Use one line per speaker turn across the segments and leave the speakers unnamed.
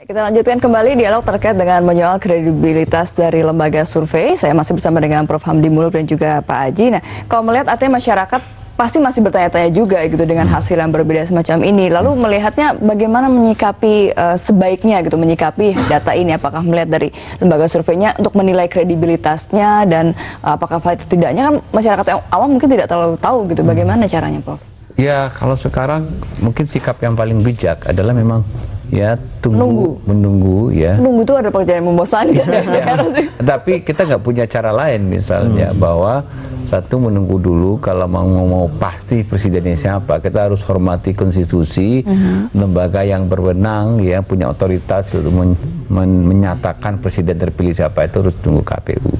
Kita lanjutkan kembali dialog terkait dengan menyoal kredibilitas dari lembaga survei. Saya masih bersama dengan Prof. Hamdi Muluk dan juga Pak Aji. Nah, kalau melihat artinya masyarakat pasti masih bertanya-tanya juga gitu dengan hasil yang berbeda semacam ini. Lalu melihatnya bagaimana menyikapi sebaiknya gitu, menyikapi data ini. Apakah melihat dari lembaga surveinya untuk menilai kredibilitasnya dan apakah valid atau tidaknya, kan masyarakat yang awam mungkin tidak terlalu tahu gitu. Bagaimana caranya, Prof?
Ya, kalau sekarang mungkin sikap yang paling bijak adalah memang ya menunggu ya.
Menunggu itu ada pekerjaan yang membosankan.
Tapi kita nggak punya cara lain misalnya bahwa satu menunggu dulu kalau mau pasti presidennya siapa. Kita harus hormati konstitusi, lembaga yang berwenang ya punya otoritas untuk menyatakan presiden terpilih siapa itu harus tunggu KPU.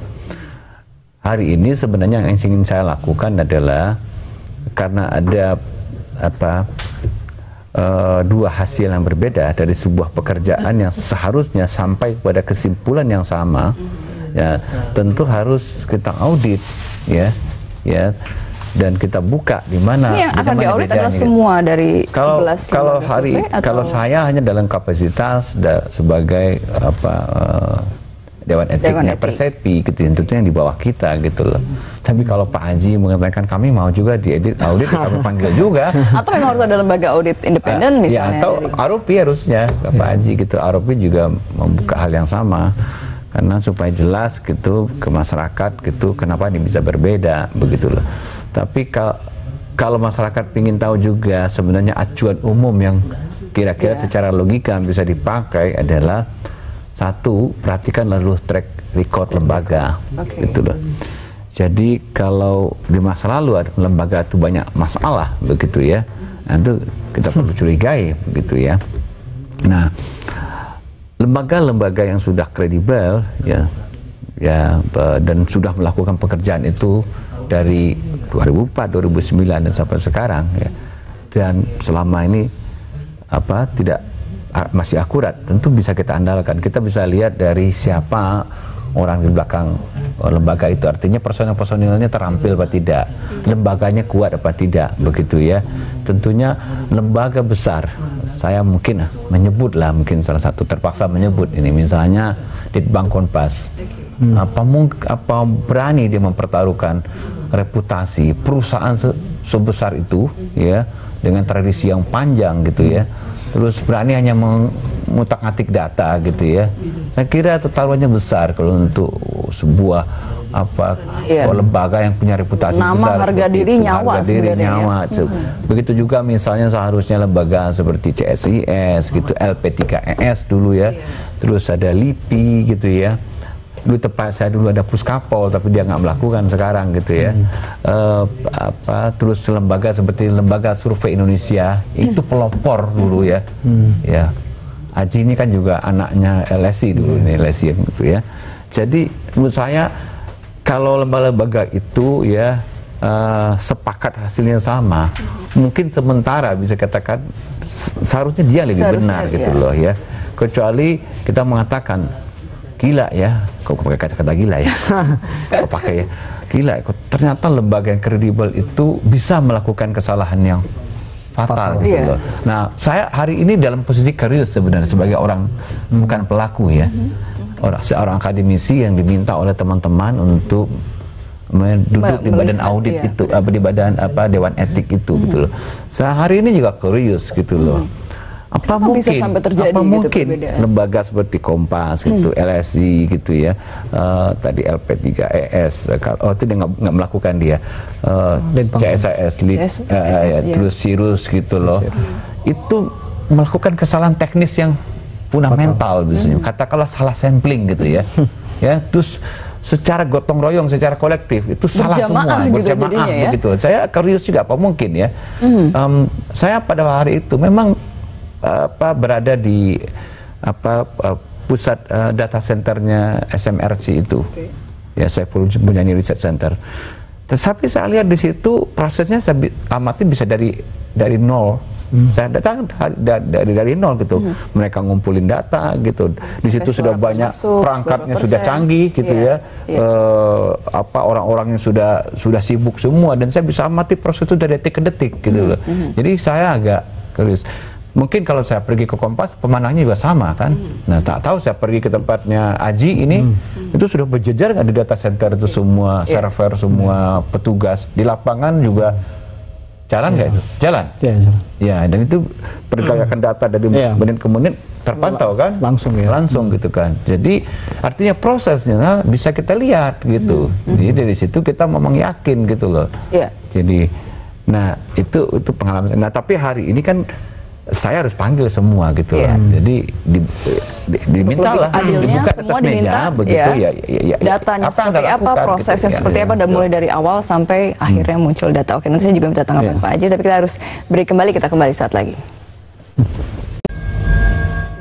Hari ini sebenarnya yang ingin saya lakukan adalah karena ada dua hasil yang berbeda dari sebuah pekerjaan yang seharusnya sampai pada kesimpulan yang sama, ya tentu harus kita audit, ya dan kita buka di mana.
Yang akan diaudit adalah semua dari 11
kalau saya hanya dalam kapasitas sebagai Dewan Etiknya Persepi gitu, tentunya yang di bawah kita gitu loh. Tapi kalau Pak Aji mengatakan kami mau juga diedit audit, kami panggil juga.
Atau memang harus ada lembaga audit independen misalnya.
Ya, atau ROP harusnya Pak Aji gitu. ROP juga membuka hal yang sama karena supaya jelas gitu ke masyarakat gitu kenapa ini bisa berbeda begitu loh. Tapi kalau masyarakat ingin tahu juga sebenarnya acuan umum yang kira-kira secara logika bisa dipakai adalah satu, perhatikan lalu track record lembaga, gitu loh. Jadi kalau di masa lalu ada lembaga itu banyak masalah, begitu ya, nah, itu kita perlu curigai, begitu ya. Nah, lembaga-lembaga yang sudah kredibel, dan sudah melakukan pekerjaan itu dari 2004, 2009 dan sampai sekarang, ya, dan selama ini masih akurat, tentu bisa kita andalkan. Kita bisa lihat dari siapa orang di belakang lembaga itu, artinya personil-personilnya terampil apa tidak, lembaganya kuat apa tidak, begitu ya. Tentunya lembaga besar, saya mungkin menyebutlah, mungkin salah satu terpaksa menyebut ini, misalnya Litbang Kompas. Apa berani dia mempertaruhkan reputasi perusahaan sebesar itu, ya, dengan tradisi yang panjang gitu ya. Terus berani hanya mengutak-atik data gitu ya. Saya kira itu taruhannya besar kalau untuk sebuah lembaga yang punya reputasi
nama,
besar,
harga diri, nyawa,
Begitu juga misalnya seharusnya lembaga seperti CSIS gitu, LP3ES dulu ya. Terus ada LIPI gitu ya. Dulu tepat saya dulu ada Puskapol tapi dia nggak melakukan sekarang gitu ya. Terus lembaga seperti lembaga survei Indonesia itu pelopor dulu ya. Ya, Aji ini kan juga anaknya LSI dulu, ini LSI gitu ya. Jadi menurut saya kalau lembaga-lembaga itu ya sepakat hasilnya sama, mungkin sementara bisa katakan seharusnya dia lebih benar gitu loh ya. Kecuali kita mengatakan gila ya, kok pakai kata-kata gila ya, kok pakai ya, gila, kok ternyata lembaga yang kredibel itu bisa melakukan kesalahan yang fatal gitu loh. Nah, saya hari ini dalam posisi serius sebenarnya sebagai orang bukan pelaku ya, seorang akademisi yang diminta oleh teman-teman untuk duduk di badan audit itu, di badan Dewan Etik itu gitu loh. Saya hari ini juga serius gitu loh. Apa mungkin lembaga seperti Kompas gitu, LSI gitu ya, tadi LP3ES, itu dia nggak melakukan dia, CSIS, terus Sirus gitu loh, itu melakukan kesalahan teknis yang fundamental biasanya, katakanlah salah sampling gitu ya, ya terus secara gotong royong, secara kolektif itu salah semua, berjamaah begitu. Saya curious juga apa mungkin ya, saya pada hari itu memang berada di pusat data centernya SMRC itu, ya saya punya research center. Tetapi saya lihat di situ prosesnya saya amati bisa dari nol. Saya datang dari nol gitu. Mereka ngumpulin data gitu. Di situ sudah banyak perangkatnya sudah canggih gitu ya. Orang-orang yang sudah sibuk semua dan saya bisa amati proses itu dari detik ke detik gitu loh. Jadi saya agak curious. mungkin kalau saya pergi ke Kompas pemandangannya juga sama kan. Nah tak tahu saya pergi ke tempatnya Aji ini itu sudah berjejar nggak di data center itu semua server, semua petugas di lapangan juga jalan nggak itu? Jalan. Ya, dan itu pergerakan data dari menit ke menit terpantau kan? Langsung ya. Langsung gitu kan. Jadi artinya prosesnya bisa kita lihat gitu. Jadi dari situ kita memang yakin gitu loh. Jadi, nah itu pengalaman. Nah tapi hari ini kan saya harus panggil semua gitu lah. Jadi dimintalah dibuka atas meja begitu ya.
Datanya seperti apa, prosesnya
gitu,
seperti apa, dan mulai dari awal sampai akhirnya muncul data. Oke, nanti saya juga minta tanggapan Pak Haji, tapi kita harus break kembali, kita kembali saat lagi.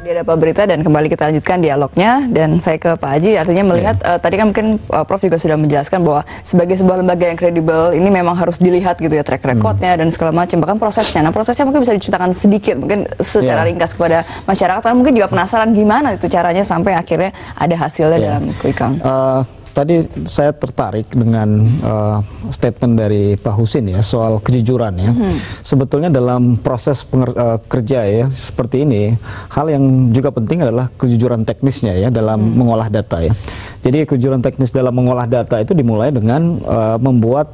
Ada Pak Berita dan kembali kita lanjutkan dialognya, dan saya ke Pak Haji. Artinya melihat tadi kan mungkin Prof juga sudah menjelaskan bahwa sebagai sebuah lembaga yang kredibel ini memang harus dilihat gitu ya track recordnya dan segala macam, bahkan prosesnya. Nah prosesnya mungkin bisa diceritakan sedikit mungkin secara ringkas kepada masyarakat, karena mungkin juga penasaran gimana itu caranya sampai akhirnya ada hasilnya dalam quick count.
Tadi saya tertarik dengan statement dari Pak Husin ya soal kejujuran ya. Sebetulnya dalam proses kerja ya seperti ini, hal yang juga penting adalah kejujuran teknisnya ya dalam mengolah data ya. Jadi kejujuran teknis dalam mengolah data itu dimulai dengan membuat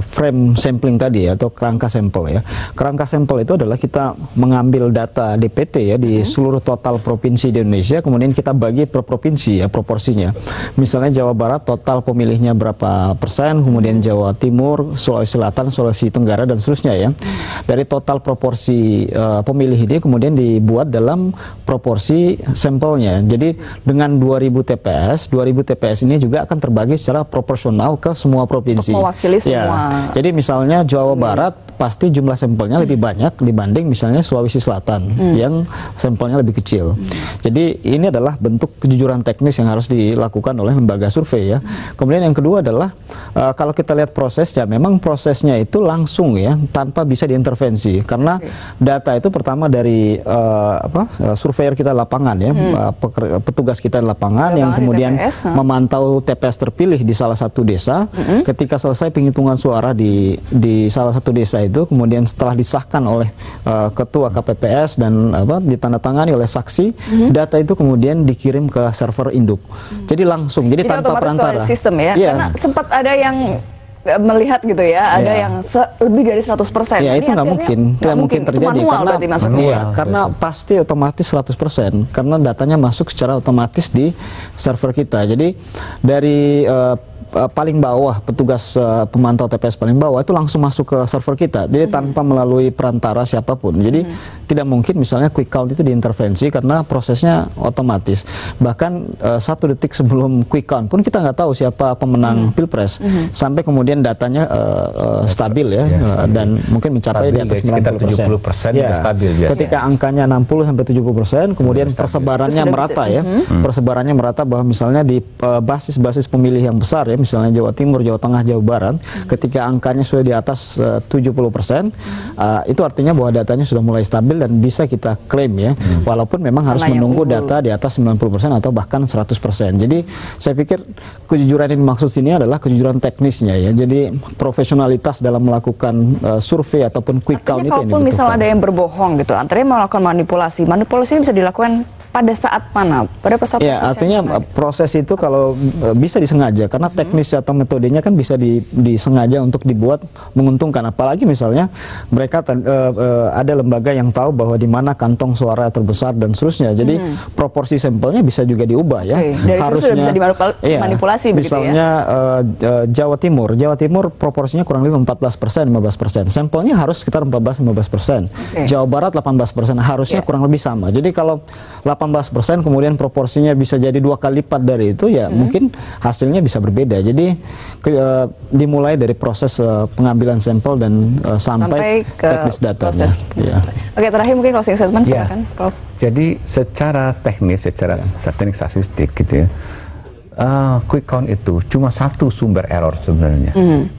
frame sampling tadi ya, atau kerangka sampel ya. Kerangka sampel itu adalah kita mengambil data DPT ya di seluruh total provinsi di Indonesia, kemudian kita bagi per provinsi ya proporsinya. Misalnya Jawa Barat total pemilihnya berapa persen, kemudian Jawa Timur, Sulawesi Selatan, Sulawesi Tenggara dan seterusnya ya. Dari total proporsi pemilih ini kemudian dibuat dalam proporsi sampelnya. Jadi dengan 2000 TPS ini juga akan terbagi secara proporsional ke semua provinsi.
Mewakili semua.
Jadi misalnya Jawa Barat pasti jumlah sampelnya lebih banyak dibanding misalnya Sulawesi Selatan yang sampelnya lebih kecil. Jadi ini adalah bentuk kejujuran teknis yang harus dilakukan oleh lembaga survei ya. Kemudian yang kedua adalah kalau kita lihat prosesnya, memang prosesnya itu langsung ya, tanpa bisa diintervensi, karena data itu pertama dari surveyor kita lapangan ya, petugas kita di lapangan yang kemudian memantau TPS terpilih di salah satu desa. Ketika selesai penghitungan suara di salah satu desa itu, kemudian setelah disahkan oleh ketua KPPS dan ditandatangani oleh saksi, data itu kemudian dikirim ke server induk. Jadi langsung, jadi tanpa perantara.
Sistem ya, karena sempat ada yang melihat gitu ya, ada yang lebih dari 100%.
Ya itu nggak mungkin, tidak mungkin terjadi karena pasti otomatis 100%, karena datanya masuk secara otomatis di server kita. Jadi dari paling bawah, petugas pemantau TPS paling bawah itu langsung masuk ke server kita, jadi tanpa melalui perantara siapapun. Jadi tidak mungkin misalnya quick count itu diintervensi karena prosesnya otomatis. Bahkan 1 detik sebelum quick count pun kita nggak tahu siapa pemenang pilpres, sampai kemudian datanya stabil ya, dan mungkin mencapai di atas 90%.
Stabil biasanya.
Ketika angkanya 60-70%, kemudian persebarannya merata ya, persebarannya merata, bahwa misalnya di basis-basis pemilih yang besar ya, misalnya Jawa Timur, Jawa Tengah, Jawa Barat, ketika angkanya sudah di atas 70%, itu artinya bahwa datanya sudah mulai stabil dan bisa kita klaim ya, walaupun memang harus menunggu data di atas 90% atau bahkan 100%. Jadi saya pikir kejujuran yang dimaksud sini adalah kejujuran teknisnya ya, jadi profesionalitas dalam melakukan survei ataupun quick count itu yang dibutuhkan.
Kalaupun misal ada yang berbohong gitu, antaranya melakukan manipulasi ini bisa dilakukan pada saat mana? Pada saat
ya, artinya proses itu kalau bisa disengaja, karena teknis atau metodenya kan bisa disengaja untuk dibuat menguntungkan. Apalagi misalnya mereka ada lembaga yang tahu bahwa di mana kantong suara terbesar dan seterusnya. Jadi proporsi sampelnya bisa juga diubah ya.
Dari harusnya sudah bisa dimanipulasi
misalnya Jawa Timur proporsinya kurang lebih 14%, 15%. Sampelnya harus sekitar 14-15%. Jawa Barat 18%, harusnya kurang lebih sama. Jadi kalau 18% kemudian proporsinya bisa jadi 2 kali lipat dari itu ya, mungkin hasilnya bisa berbeda. Jadi dimulai dari proses pengambilan sampel dan sampai ke teknis datanya.
Oke, terakhir mungkin closing statement silakan Prof.
Jadi secara teknis, secara teknik statistik gitu ya, quick count itu cuma satu sumber error sebenarnya,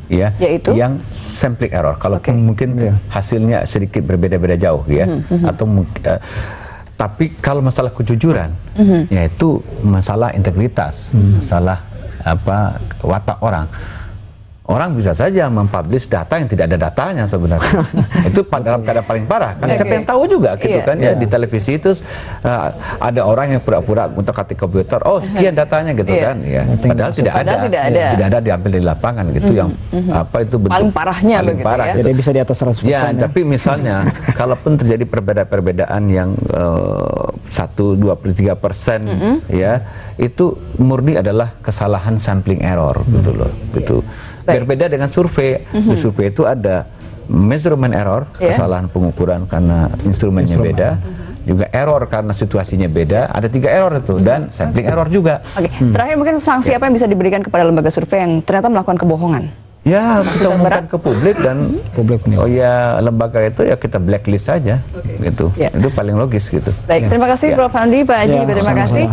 ya, yaitu yang sampling error. Kalaupun mungkin hasilnya sedikit berbeda-beda jauh ya, atau tapi kalau masalah kejujuran, yaitu masalah integritas, masalah watak orang. orang bisa saja mempublish data yang tidak ada datanya sebenarnya. Itu dalam keadaan paling parah. Kan siapa yang tahu juga gitu kan ya, di televisi itu ada orang yang pura-pura untuk komputer, oh sekian datanya gitu kan ya. Padahal tidak ada diambil dari lapangan gitu, yang apa itu bentuk
paling parahnya
paling
begitu
parah
ya.
gitu.
Jadi bisa di atas 100%.
Ya, tapi misalnya kalaupun terjadi perbedaan yang 1-2-3% ya, itu murni adalah kesalahan sampling error gitu loh. Gitu. Berbeda dengan survei. Di survei itu ada measurement error, kesalahan pengukuran karena instrumennya beda, juga error karena situasinya beda. Ada 3 error itu, dan sampling error juga.
Oke, terakhir mungkin sanksi apa yang bisa diberikan kepada lembaga survei yang ternyata melakukan kebohongan?
Ya, kita umumkan ke publik, dan lembaga itu ya kita blacklist saja gitu. Itu paling logis gitu.
Baik, terima kasih Prof. Hamdi, Pak Haji, terima kasih.